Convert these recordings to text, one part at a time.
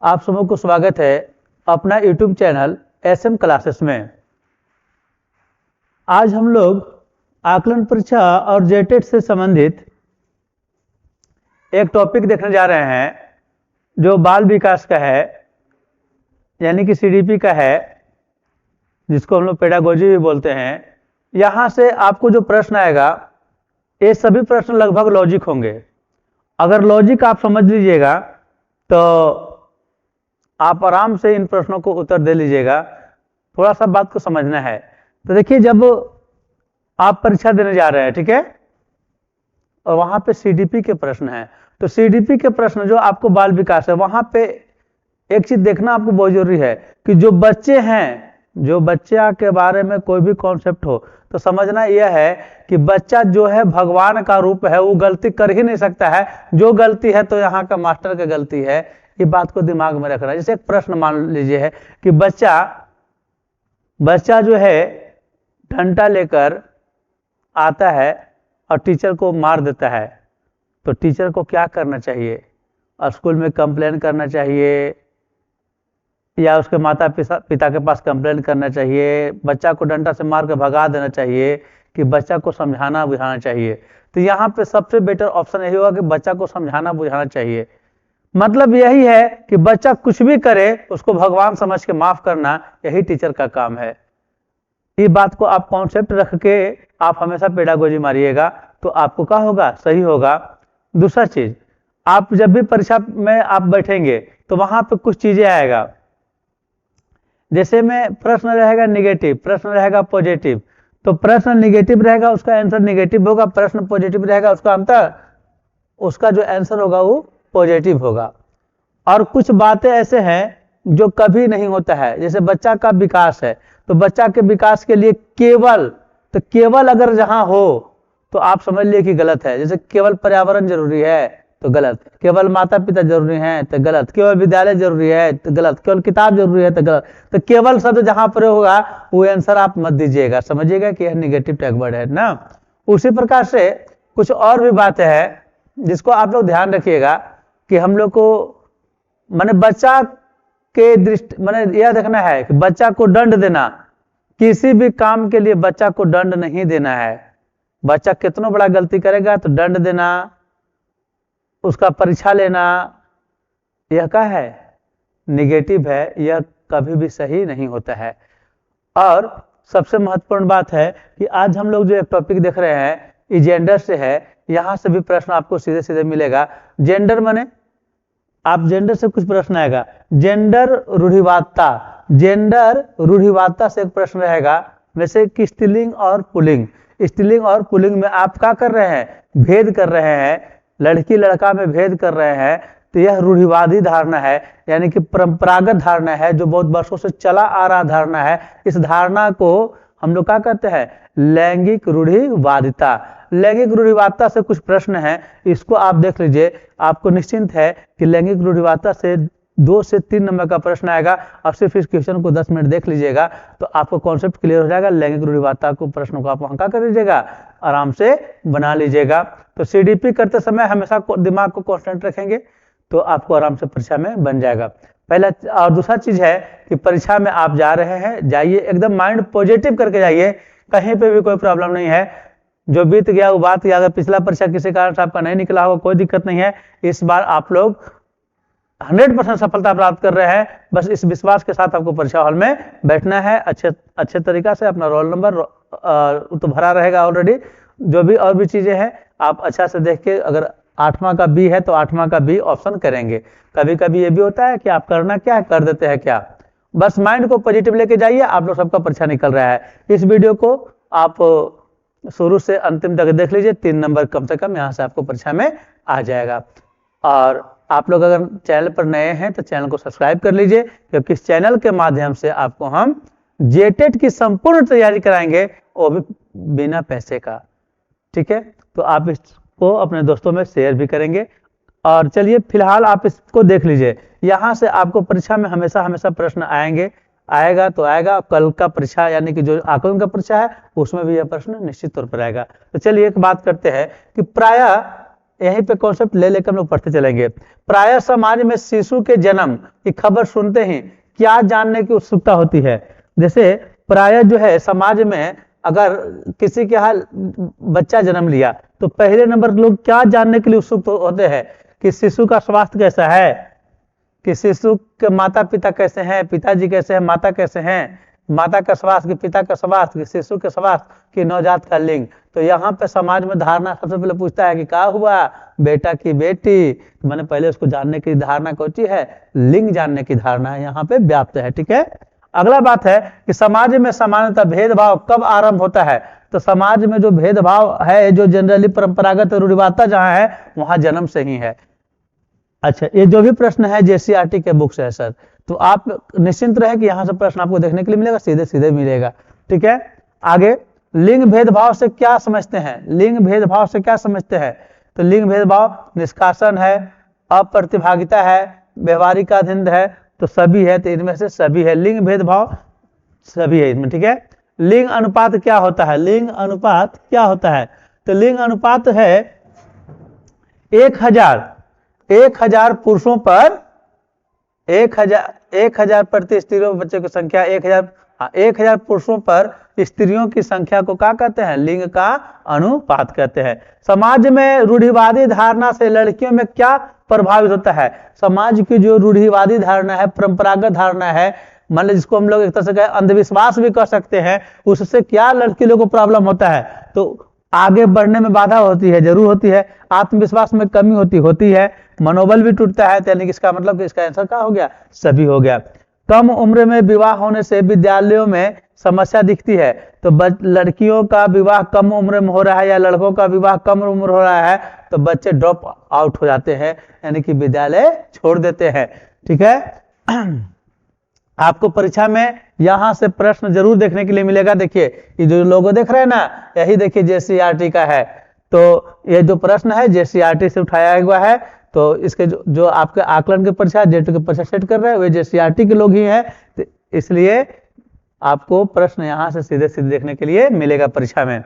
आप सबों को स्वागत है अपना YouTube चैनल SM क्लासेस में। आज हम लोग आकलन परीक्षा और जेटेट से संबंधित एक टॉपिक देखने जा रहे हैं जो बाल विकास का है, यानी कि CDP का है, जिसको हम लोग पेडागोजी भी बोलते हैं। यहाँ से आपको जो प्रश्न आएगा ये सभी प्रश्न लगभग लॉजिक होंगे। अगर लॉजिक आप समझ लीजिएगा तो आप आराम से इन प्रश्नों को उत्तर दे लीजिएगा। थोड़ा सा बात को समझना है। तो देखिए, जब आप परीक्षा देने जा रहे हैं, ठीक है, और वहां पे CDP के प्रश्न हैं, तो CDP के प्रश्न जो आपको बाल विकास है, वहां पे एक चीज देखना आपको बहुत जरूरी है कि जो बच्चे हैं, जो बच्चा के बारे में कोई भी कॉन्सेप्ट हो तो समझना यह है कि बच्चा जो है भगवान का रूप है, वो गलती कर ही नहीं सकता है। जो गलती है तो यहाँ का मास्टर की गलती है। ये बात को दिमाग में रखना। जैसे एक प्रश्न मान लीजिए है कि बच्चा जो है डंडा लेकर आता है और टीचर को मार देता है, तो टीचर को क्या करना चाहिए? और स्कूल में कंप्लेन करना चाहिए या उसके माता पिता के पास कंप्लेन करना चाहिए? बच्चा को डंडा से मार के भगा देना चाहिए कि बच्चा को समझाना बुझाना चाहिए? तो यहाँ पे सबसे बेटर ऑप्शन यही होगा कि बच्चा को समझाना बुझाना चाहिए। मतलब यही है कि बच्चा कुछ भी करे उसको भगवान समझ के माफ करना, यही टीचर का काम है। ये बात को आप कॉन्सेप्ट रख के आप हमेशा पेडागोजी मारिएगा तो आपको क्या होगा? सही होगा। दूसरा चीज, आप जब भी परीक्षा में आप बैठेंगे तो वहां पे कुछ चीजें आएगा। जैसे में प्रश्न रहेगा निगेटिव, प्रश्न रहेगा पॉजिटिव। तो प्रश्न निगेटिव रहेगा उसका आंसर निगेटिव होगा, प्रश्न पॉजिटिव रहेगा उसका जो आंसर होगा वो पॉजिटिव होगा। और कुछ बातें ऐसे हैं जो कभी नहीं होता है। जैसे बच्चा का विकास है, तो बच्चा के विकास के लिए केवल अगर जहां हो तो आप समझ लिए कि गलत है। जैसे केवल पर्यावरण जरूरी है तो गलत, केवल माता पिता जरूरी है तो गलत, केवल विद्यालय जरूरी है तो गलत, केवल किताब जरूरी है तो गलत। तो केवल शब्द जहां पर होगा वो आंसर आप मत दीजिएगा, समझिएगा कि यह निगेटिव टैग वर्ड है ना। उसी प्रकार से कुछ और भी बातें हैं जिसको आप लोग ध्यान रखिएगा कि हम लोग को माने बच्चा के दृष्टि माने यह देखना है कि बच्चा को दंड देना, किसी भी काम के लिए बच्चा को दंड नहीं देना है। बच्चा कितना बड़ा गलती करेगा तो दंड देना, उसका परीक्षा लेना, यह क्या है? निगेटिव है। यह कभी भी सही नहीं होता है। और सबसे महत्वपूर्ण बात है कि आज हम लोग जो एक टॉपिक देख रहे हैं ये जेंडर से है। यहां से भी प्रश्न आपको सीधे सीधे मिलेगा। जेंडर माने आप जेंडर से कुछ प्रश्न आएगा। जेंडर रूढ़िवादिता, जेंडर रूढ़िवादिता से एक प्रश्न रहेगा। वैसे कि स्त्रीलिंग और पुल्लिंग, स्त्रीलिंग और पुल्लिंग में आप क्या कर रहे हैं? भेद कर रहे हैं, लड़की लड़का में भेद कर रहे हैं। तो यह रूढ़िवादी धारणा है, यानी कि परंपरागत धारणा है, जो बहुत वर्षों से चला आ रहा धारणा है। इस धारणा को हम लोग क्या कहते हैं? लैंगिक रूढ़िवादिता। लैंगिक रूढ़िवादिता से कुछ प्रश्न हैं, इसको आप देख लीजिए। आपको निश्चिंत है कि लैंगिक रूढ़िवादिता से 2 से 3 नंबर का प्रश्न आएगा और सिर्फ इस क्वेश्चन को 10 मिनट देख लीजिएगा तो आपको कॉन्सेप्ट क्लियर हो जाएगा। लैंगिक रूढ़िवादिता को प्रश्नों को आप वहां क्या कर लीजिएगा? आराम से बना लीजिएगा। तो CDP करते समय हमेशा दिमाग को कॉन्स्टेंट रखेंगे तो आपको आराम से परीक्षा में बन जाएगा। पहला। और दूसरा चीज है कि परीक्षा में आप जा रहे हैं, जाइए एकदम माइंड पॉजिटिव करके जाइए, कहीं पे भी कोई प्रॉब्लम नहीं है। जो बीत गया वो बात गया। अगर पिछला परीक्षा किसी कारण से आपका नहीं निकला होगा कोई दिक्कत नहीं है। इस बार आप लोग 100% सफलता प्राप्त कर रहे हैं। बस इस विश्वास के साथ आपको परीक्षा हॉल में बैठना है। अच्छे तरीका से अपना रोल नंबर तो भरा रहेगा ऑलरेडी। जो भी और भी चीजें हैं आप अच्छा से देख के, अगर 8वां का बी है तो 8वां का बी ऑप्शन करेंगे। कभी कभी ये भी होता है कि आप करना क्या है, कर देते हैं क्या। बस माइंड को पॉजिटिव लेके जाइए, आप लोग सबका परीक्षा निकल रहा है। इस वीडियो को आप शुरू से अंतिम तक देख लीजिए, 3 नंबर कम से कम यहाँ से आपको परीक्षा में आ जाएगा। और आप लोग अगर चैनल पर नए हैं तो चैनल को सब्सक्राइब कर लीजिए, क्योंकि इस चैनल के माध्यम से आपको हम जेटेट की संपूर्ण तैयारी कराएंगे, वो भी बिना पैसे का। ठीक है, तो आप इसको अपने दोस्तों में शेयर भी करेंगे। और चलिए फिलहाल आप इसको देख लीजिए। यहाँ से आपको परीक्षा में हमेशा प्रश्न आएगा तो आएगा। कल का परीक्षा यानी कि जो आकलन का परीक्षा है उसमें भी यह प्रश्न निश्चित तौर पर आएगा। तो चलिए एक बात करते हैं कि प्रायः यहीं पे कॉन्सेप्ट ले लेकर हम लोग पढ़ते चलेंगे। प्रायः समाज में शिशु के जन्म की खबर सुनते ही क्या जानने की उत्सुकता होती है। जैसे प्रायः जो है समाज में अगर किसी के यहाँ बच्चा जन्म लिया तो पहले नंबर लोग क्या जानने के लिए उत्सुक होते हैं कि शिशु का स्वास्थ्य कैसा है, कि शिशु के माता पिता कैसे हैं, पिताजी कैसे हैं, माता कैसे हैं, माता का स्वास्थ्य कि पिता का स्वास्थ्य कि शिशु के स्वास्थ्य कि नवजात का लिंग। तो यहाँ पे समाज में धारणा सबसे पहले पूछता है कि क्या हुआ, बेटा की बेटी। तो मैंने पहले उसको जानने की धारणा कौन है, लिंग जानने की धारणा यहाँ पे व्याप्त है। ठीक है, अगला बात है कि समाज में सामान्यतः भेदभाव कब आरंभ होता है। तो समाज में जो भेदभाव है, जो जनरली परंपरागत रूढ़िवादिता जहाँ है वहां जन्म से ही है। अच्छा, ये जो भी प्रश्न है जेसीईआरटी के बुक से है सर, तो आप निश्चिंत रहे कि यहाँ से प्रश्न आपको देखने के लिए मिलेगा, सीधे सीधे मिलेगा। ठीक है, आगे लिंग भेदभाव से क्या समझते हैं, लिंग भेदभाव से क्या समझते हैं। तो लिंग भेदभाव निष्कासन है, अप्रतिभागिता है, व्यवहारिकाधीन है, तो सभी है, तो इनमें से सभी है, लिंग भेदभाव सभी है इसमें। ठीक है, लिंग अनुपात क्या होता है, लिंग अनुपात क्या होता है। तो लिंग अनुपात है 1000 पुरुषों पर 1000 प्रति स्त्रियों बच्चों की संख्या, 1000 पुरुषों पर स्त्रियों की संख्या को क्या कहते हैं, लिंग का अनुपात कहते हैं। समाज में रूढ़िवादी धारणा से लड़कियों में क्या प्रभावित होता है। समाज की जो रूढ़िवादी धारणा है, परंपरागत धारणा है, मान लीजिए जिसको हम लोग एक तरह से अंधविश्वास भी कह सकते हैं, उससे क्या लड़की लोगों को प्रॉब्लम होता है। तो आगे बढ़ने में बाधा होती है, जरूर होती है, आत्मविश्वास में कमी होती है, मनोबल भी टूटता है। यानी कि इसका मतलब कि इसका आंसर क्या हो गया, सभी हो गया। कम उम्र में विवाह होने से विद्यालयों में समस्या दिखती है। तो लड़कियों का विवाह कम उम्र में हो रहा है या लड़कों का विवाह कम उम्र हो रहा है तो बच्चे ड्रॉप आउट हो जाते हैं, यानी कि विद्यालय छोड़ देते हैं। ठीक है, आपको परीक्षा में यहां से प्रश्न जरूर देखने के लिए मिलेगा। देखिए ये जो लोगो देख रहे हैं ना, यही देखिए जेसीईआरटी का है। तो ये जो प्रश्न है जेसीईआरटी से उठाया हुआ है। तो इसके जो आपके आकलन के परीक्षा जेट के परीक्षा सेट कर रहे हैं वे जेसीईआरटी के लोग ही हैं, तो इसलिए आपको प्रश्न यहां से सीधे सीधे देखने के लिए मिलेगा परीक्षा में।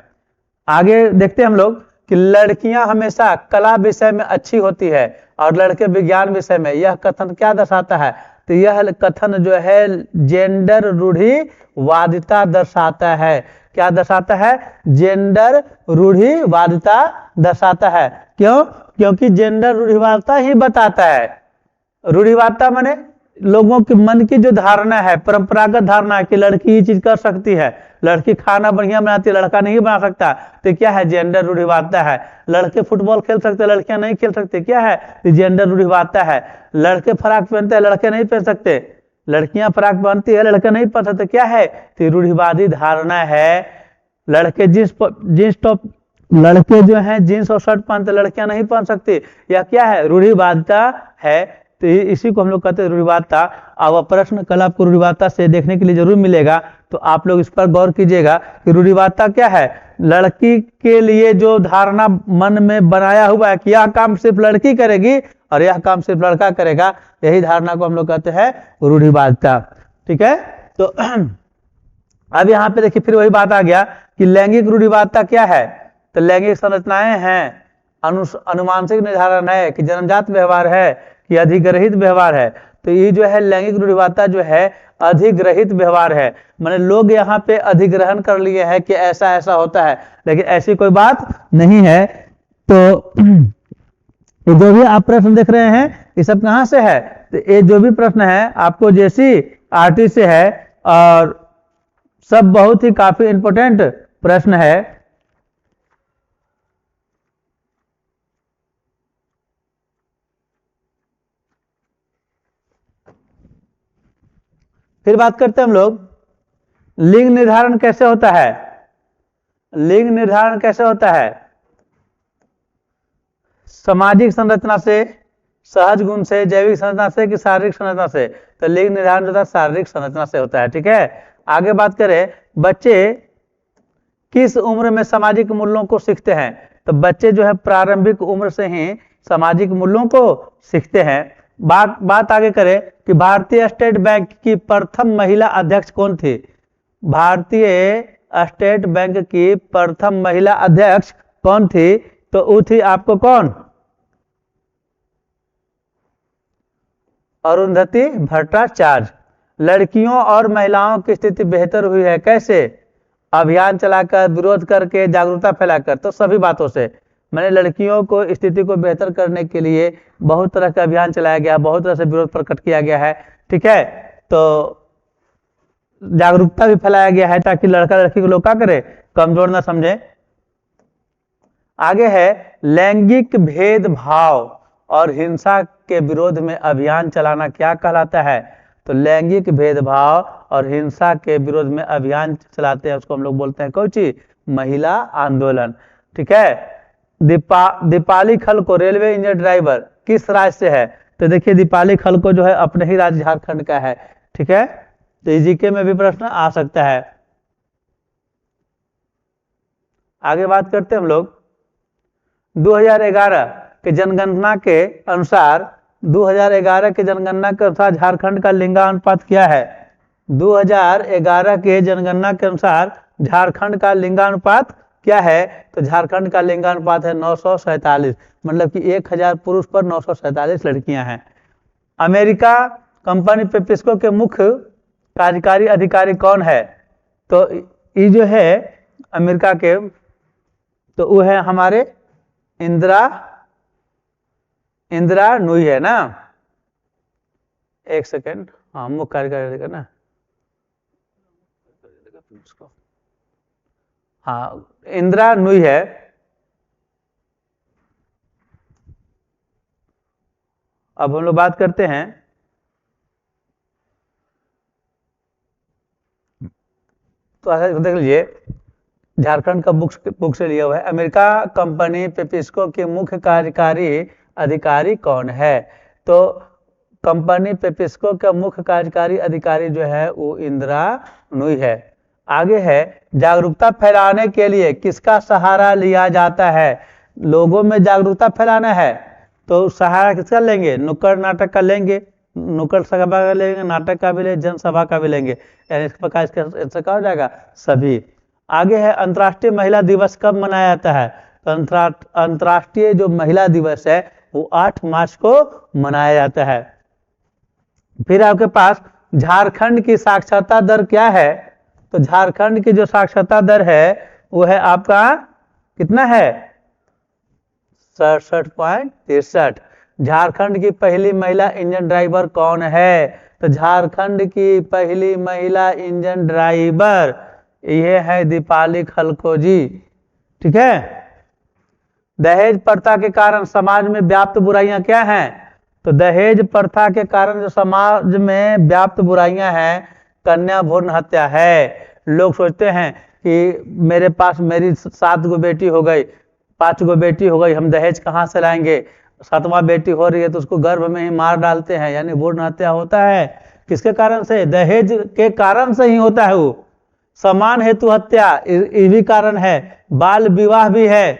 आगे देखते हैं हम लोग कि लड़कियां हमेशा कला विषय में अच्छी होती है और लड़के विज्ञान विषय में। यह कथन क्या दर्शाता है। तो यह कथन जो है जेंडर रूढ़िवादिता दर्शाता है। क्या दर्शाता है, जेंडर रूढ़िवादिता दर्शाता है। क्यों, क्योंकि जेंडर रूढ़िवादिता ही बताता है। रूढ़िवादिता माने लोगों के मन की जो धारणा है, परंपरागत धारणा है कि लड़की ये चीज कर सकती है, लड़की खाना बढ़िया बनाती है, लड़का नहीं बना सकता, तो क्या है, जेंडर रूढ़िवादिता है। लड़के फुटबॉल खेल सकते, लड़कियां नहीं खेल सकती, क्या है, जेंडर रूढ़िवादिता है। लड़के फ्राक पहनते हैं, लड़के नहीं पहन सकते, लड़कियां फ्राक पहनती है, लड़के नहीं पहन सकते, क्या है, तो रूढ़िवादी धारणा है। लड़के जींस टॉप, लड़के जो है जींस और शर्ट पहनते, लड़कियां नहीं पहन सकती, या क्या है, रूढ़िवादिता है। तो इसी को हम लोग कहते हैं रूढ़िवादिता। अब प्रश्न कल आपको रूढ़िवादिता से देखने के लिए जरूर मिलेगा, तो आप लोग इस पर गौर कीजिएगा कि रूढ़िवादिता क्या है। लड़की के लिए जो धारणा मन में बनाया हुआ है कि यह काम सिर्फ लड़की करेगी और यह काम सिर्फ लड़का करेगा, यही धारणा को हम लोग कहते हैं रूढ़िवादिता। ठीक है, तो अब यहाँ पे देखिए फिर वही बात आ गया कि लैंगिक रूढ़िवादिता क्या है। तो लैंगिक संरचनाएं हैं, अनुमानसिक निर्धारण है कि जन्मजात व्यवहार है कि अधिग्रहित व्यवहार है। तो ये जो है लैंगिक रूढ़िवादिता जो है अधिग्रहित व्यवहार है, माने लोग यहाँ पे अधिग्रहण कर लिए हैं कि ऐसा ऐसा होता है, लेकिन ऐसी कोई बात नहीं है। तो ये जो भी आप प्रश्न देख रहे हैं ये सब कहाँ से है, तो ये जो भी प्रश्न है आपको जेसीईआरटी से है और सब बहुत ही काफी इंपॉर्टेंट प्रश्न है। फिर बात करते हैं हम लोग लिंग निर्धारण कैसे होता है। लिंग निर्धारण कैसे होता है, सामाजिक संरचना से, सहज गुण से, जैविक संरचना से कि शारीरिक संरचना से। तो लिंग निर्धारण जो होता है शारीरिक संरचना से होता है। ठीक है, आगे बात करें बच्चे किस उम्र में सामाजिक मूल्यों को सीखते हैं। तो बच्चे जो है प्रारंभिक उम्र से ही सामाजिक मूल्यों को सीखते हैं। बात आगे करें कि भारतीय स्टेट बैंक की प्रथम महिला अध्यक्ष कौन थी। भारतीय स्टेट बैंक की प्रथम महिला अध्यक्ष कौन थी, तो वो थी आपको कौन, अरुंधति भट्टाचार्य। लड़कियों और महिलाओं की स्थिति बेहतर हुई है कैसे? अभियान चलाकर, विरोध करके, जागरूकता फैलाकर। तो सभी बातों से मैंने लड़कियों को स्थिति को बेहतर करने के लिए बहुत तरह का अभियान चलाया गया, बहुत तरह से विरोध प्रकट किया गया है। ठीक है, तो जागरूकता भी फैलाया गया है ताकि लड़का लड़की को लोग क्या करे, कमजोर ना समझे। आगे है लैंगिक भेदभाव और हिंसा के विरोध में अभियान चलाना क्या कहलाता है? तो लैंगिक भेदभाव और हिंसा के विरोध में अभियान चलाते हैं, उसको हम लोग बोलते हैं कौन सी? महिला आंदोलन। ठीक है, दीपाली खलको रेलवे इंजन ड्राइवर किस राज्य से है? तो देखिए दीपाली खलको जो है अपने ही राज्य झारखंड का है। ठीक है, तो जीके में भी प्रश्न आ सकता है। आगे बात करते हैं हम लोग 2011 के जनगणना के अनुसार, 2011 के जनगणना के अनुसार झारखंड का लिंगानुपात क्या है? 2011 के जनगणना के अनुसार झारखंड का लिंगानुपात क्या है? तो झारखंड का लिंगानुपात है 947, मतलब कि 1000 पुरुष पर 947 लड़कियां हैं। अमेरिका कंपनी पेप्सिको के मुख्य कार्यकारी अधिकारी कौन है? तो ये जो है अमेरिका के, तो वो है हमारे इंदिरा नूई है ना। एक सेकेंड, हाँ मुख्य कार्यकारी अधिकारी ना, हाँ इंदिरा नूई है। अब हम लोग बात करते हैं तो देख लीजिए झारखंड का बुक से लिया हुआ है। अमेरिका कंपनी पेप्सिको के मुख्य कार्यकारी अधिकारी कौन है? तो कंपनी पेप्सिको का मुख्य कार्यकारी अधिकारी जो है वो इंदिरा नूई है। आगे है जागरूकता फैलाने के लिए किसका सहारा लिया जाता है? लोगों में जागरूकता फैलाना है तो सहारा किसका लेंगे? नुक्कड़ नाटक का लेंगे, नुक्कड़ सभा का लेंगे, नाटक का भी लेंगे, जनसभा का भी लेंगे, यानी इस प्रकार इसका क्या हो जाएगा? सभी। आगे है अंतर्राष्ट्रीय महिला दिवस कब मनाया जाता है? तो अंतर्राष्ट्रीय जो महिला दिवस है वो 8 मार्च को मनाया जाता है। फिर आपके पास झारखंड की साक्षरता दर क्या है? तो झारखंड की जो साक्षरता दर है वो है आपका कितना है? 67.63। झारखंड की पहली महिला इंजन ड्राइवर कौन है? तो झारखंड की पहली महिला इंजन ड्राइवर ये है दीपाली खलको जी। ठीक है, दहेज प्रथा के कारण समाज में व्याप्त बुराइयां क्या हैं? तो दहेज प्रथा के कारण जो समाज में व्याप्त बुराइयां हैं, कन्या भ्रूण हत्या है। लोग सोचते हैं कि मेरे पास मेरी 7 गो बेटी हो गई, 5 गो बेटी हो गई, हम दहेज कहाँ से लाएंगे? 7वां बेटी हो रही है तो उसको गर्भ में ही मार डालते हैं, यानी भ्रूण हत्या होता है। किसके कारण से? दहेज के कारण से ही होता है वो। समान हेतु हत्या ये भी कारण है, बाल विवाह भी है,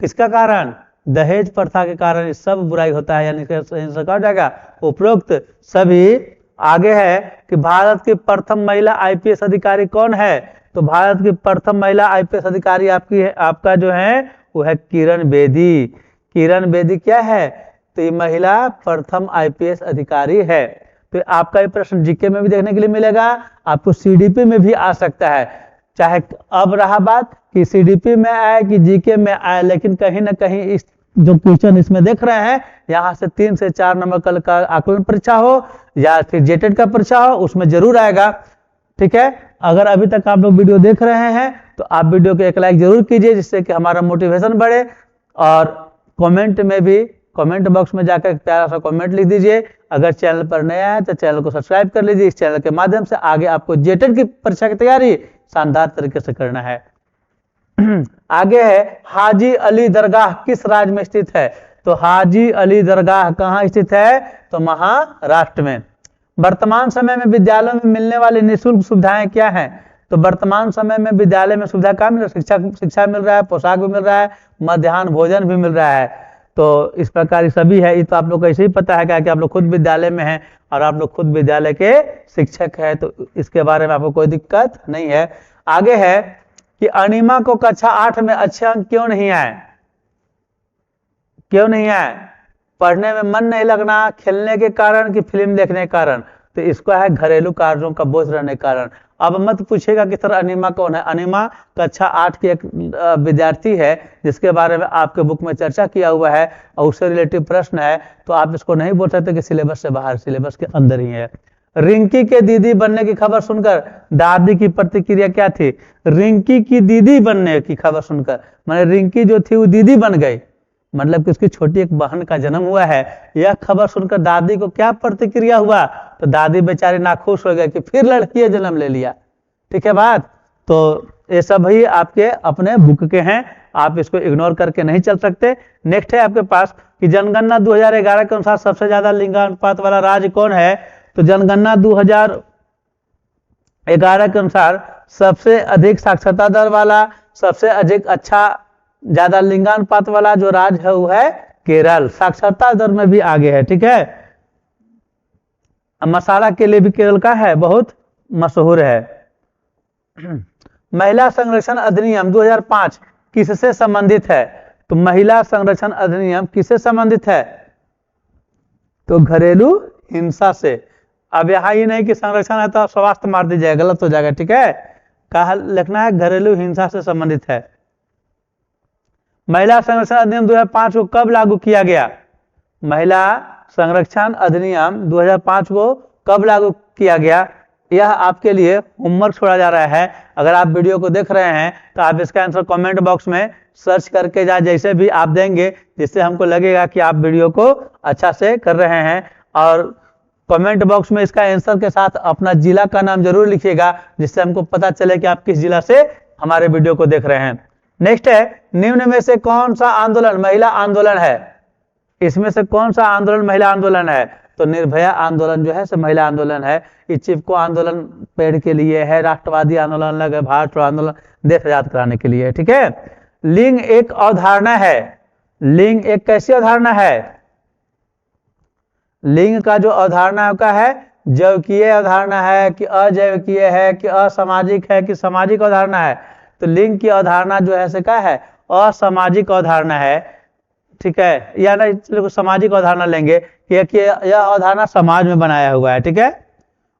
किसका कारण? दहेज प्रथा के कारण ये सब बुराई होता है, यानी कहा जाएगा उपरोक्त सभी। आगे है कि भारत की प्रथम महिला आईपीएस अधिकारी कौन है? तो भारत की प्रथम महिला आईपीएस अधिकारी आपकी है, आपका जो है वो है किरण बेदी। किरण बेदी क्या है? तो ये महिला प्रथम आईपीएस अधिकारी है। तो आपका ये प्रश्न जीके में भी देखने के लिए मिलेगा, आपको सीडीपी में भी आ सकता है। चाहे अब रहा बात कि सीडीपी में आए कि जीके में आए, लेकिन कहीं ना कहीं इस जो क्वेश्चन इसमें देख रहे हैं यहाँ से 3 से 4 नंबर कल का आकलन परीक्षा हो या फिर जेटेड का परीक्षा हो उसमें जरूर आएगा। ठीक है, अगर अभी तक आप लोग वीडियो देख रहे हैं तो आप वीडियो को एक लाइक जरूर कीजिए जिससे कि हमारा मोटिवेशन बढ़े, और कमेंट में भी कमेंट बॉक्स में जाकर प्यारा सा कमेंट लिख दीजिए। अगर चैनल पर नया है तो चैनल को सब्सक्राइब कर लीजिए। इस चैनल के माध्यम से आगे आपको जेटेड की परीक्षा की तैयारी शानदार तरीके से करना है। आगे है हाजी अली दरगाह किस राज्य में स्थित है? तो हाजी अली दरगाह कहाँ स्थित है? तो महाराष्ट्र में। वर्तमान समय में विद्यालयों में मिलने वाली निःशुल्क सुविधाएं क्या हैं? तो वर्तमान समय में विद्यालय में सुविधा क्या मिल रहा है? शिक्षा मिल रहा है, पोशाक भी मिल रहा है, मध्याह्न भोजन भी मिल रहा है। तो इस प्रकार सभी है, ये तो आप लोग को ऐसे ही पता है कि आप लोग खुद विद्यालय में हैं और आप लोग खुद विद्यालय के शिक्षक हैं, तो इसके बारे में आपको कोई दिक्कत नहीं है। आगे है कि अनिमा को कक्षा 8 में अच्छे अंक क्यों नहीं आए? क्यों नहीं आए? पढ़ने में मन नहीं लगना खेलने के कारण कि फिल्म देखने के कारण, तो इसको है घरेलू कार्यों का बोझ रहने के कारण। अब मत पूछेगा कि सर अनिमा कौन है। अनिमा कक्षा 8 की एक विद्यार्थी है जिसके बारे में आपके बुक में चर्चा किया हुआ है और उससे रिलेटिव प्रश्न है, तो आप इसको नहीं बोल सकते कि सिलेबस से बाहर, सिलेबस के अंदर ही है। रिंकी के दीदी बनने की खबर सुनकर दादी की प्रतिक्रिया क्या थी? रिंकी की दीदी बनने की खबर सुनकर, माने रिंकी जो थी वो दीदी बन गई, मतलब कि उसकी छोटी एक बहन का जन्म हुआ है। यह खबर सुनकर दादी को क्या प्रतिक्रिया हुआ? तो दादी बेचारी नाखुश हो गए कि फिर लड़की जन्म ले लिया। ठीक है बात। तो ये सब ही आपके अपने बुक के हैं, आप इसको इग्नोर करके नहीं चल सकते। नेक्स्ट है आपके पास कि जनगणना 2011 के अनुसार सबसे ज्यादा लिंगानुपात वाला राज्य कौन है? तो जनगणना 2011 के अनुसार सबसे अधिक साक्षरता दर वाला, सबसे अधिक अच्छा ज्यादा लिंगानुपात वाला जो राज्य है वो है केरल। साक्षरता दर में भी आगे है। ठीक है, मसाला के लिए भी केरल का है, बहुत मशहूर है। महिला संरक्षण अधिनियम 2005 किससे संबंधित है? तो महिला संरक्षण अधिनियम किससे संबंधित है? तो घरेलू हिंसा से। अब यहाँ ही नहीं कि संरक्षण है तो स्वास्थ्य मार दी जाए, गलत हो जाएगा। ठीक है, कहा लिखना है घरेलू हिंसा से संबंधित है। महिला संरक्षण अधिनियम 2005 को कब लागू किया गया? महिला संरक्षण अधिनियम 2005 को कब लागू किया गया? यह आपके लिए होमवर्क छोड़ा जा रहा है। अगर आप वीडियो को देख रहे हैं तो आप इसका आंसर कमेंट बॉक्स में सर्च करके जैसे भी आप देंगे, जिससे हमको लगेगा कि आप वीडियो को अच्छा से कर रहे हैं। और कमेंट बॉक्स में इसका आंसर के साथ अपना जिला का नाम जरूर लिखिएगा, जिससे हमको पता चले कि आप किस जिला से हमारे वीडियो को देख रहे हैं। नेक्स्ट है, निम्न में से कौन सा आंदोलन महिला आंदोलन है? इसमें से कौन सा आंदोलन महिला आंदोलन है? तो निर्भया आंदोलन जो है सो महिला आंदोलन है। चिपको आंदोलन पेड़ के लिए है, राष्ट्रवादी आंदोलन अलग है, भारत छोड़ो आंदोलन देश आजाद कराने के लिए है। ठीक है, लिंग एक अवधारणा है। लिंग एक कैसी अवधारणा है? लिंग का जो अवधारणा का है, जैविकीय अवधारणा है कि अजैविकीय है कि असामाजिक है कि सामाजिक अवधारणा है? तो लिंग की अवधारणा जो है क्या है? असामाजिक अवधारणा है। ठीक है, या ना चलो सामाजिक अवधारणा लेंगे कि यह अवधारणा समाज में बनाया हुआ है। ठीक है,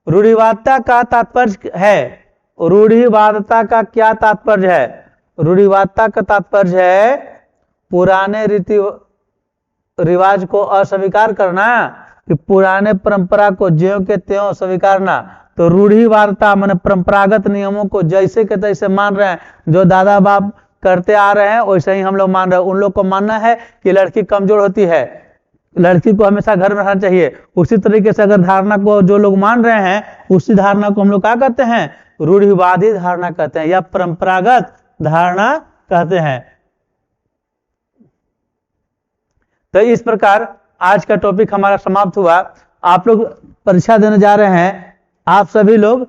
रूढ़िवादिता का तात्पर्य है। रूढ़िवादिता का क्या तात्पर्य है? रूढ़िवादिता का तात्पर्य है पुराने रीति रिवाज को अस्वीकार करना, कि पुराने परंपरा को ज्यों के त्यों स्वीकारना। तो रूढ़िवादिता माने परंपरागत नियमों को जैसे के तैसे मान रहे हैं, जो दादा बाप करते आ रहे हैं वैसे ही हम लोग मान रहे हैं। उन लोग को मानना है कि लड़की कमजोर होती है, लड़की को हमेशा घर में रहना चाहिए। उसी तरीके से अगर धारणा को जो लोग मान रहे हैं, उसी धारणा को हम लोग क्या कहते हैं? रूढ़िवादी धारणा कहते हैं या परंपरागत धारणा कहते हैं। तो इस प्रकार आज का टॉपिक हमारा समाप्त हुआ। आप लोग परीक्षा देने जा रहे हैं, आप सभी लोग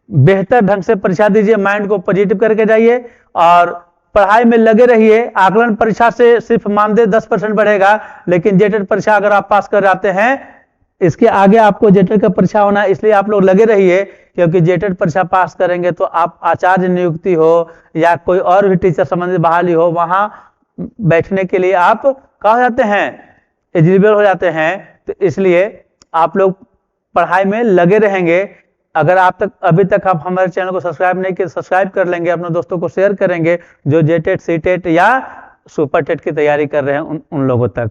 बेहतर ढंग से परीक्षा दीजिए, माइंड को पॉजिटिव करके जाइए और पढ़ाई में लगे रहिए। आकलन परीक्षा से सिर्फ मानदेय 10% बढ़ेगा, लेकिन जेटेट परीक्षा अगर आप पास कर जाते हैं, इसके आगे आपको जेटेट का परीक्षा होना है, इसलिए आप लोग लगे रहिए। क्योंकि जेटेट परीक्षा पास करेंगे तो आप आचार्य नियुक्ति हो या कोई और भी टीचर संबंधित बहाली हो, वहां बैठने के लिए आप कहा जाते हैं, एलिजिबल हो जाते हैं। तो इसलिए आप लोग पढ़ाई में लगे रहेंगे। अगर अभी तक आप हमारे चैनल को सब्सक्राइब नहीं किए, सब्सक्राइब कर लेंगे, अपने दोस्तों को शेयर करेंगे जो जेटेट सीटेट या सुपर टेट की तैयारी कर रहे हैं उन लोगों तक।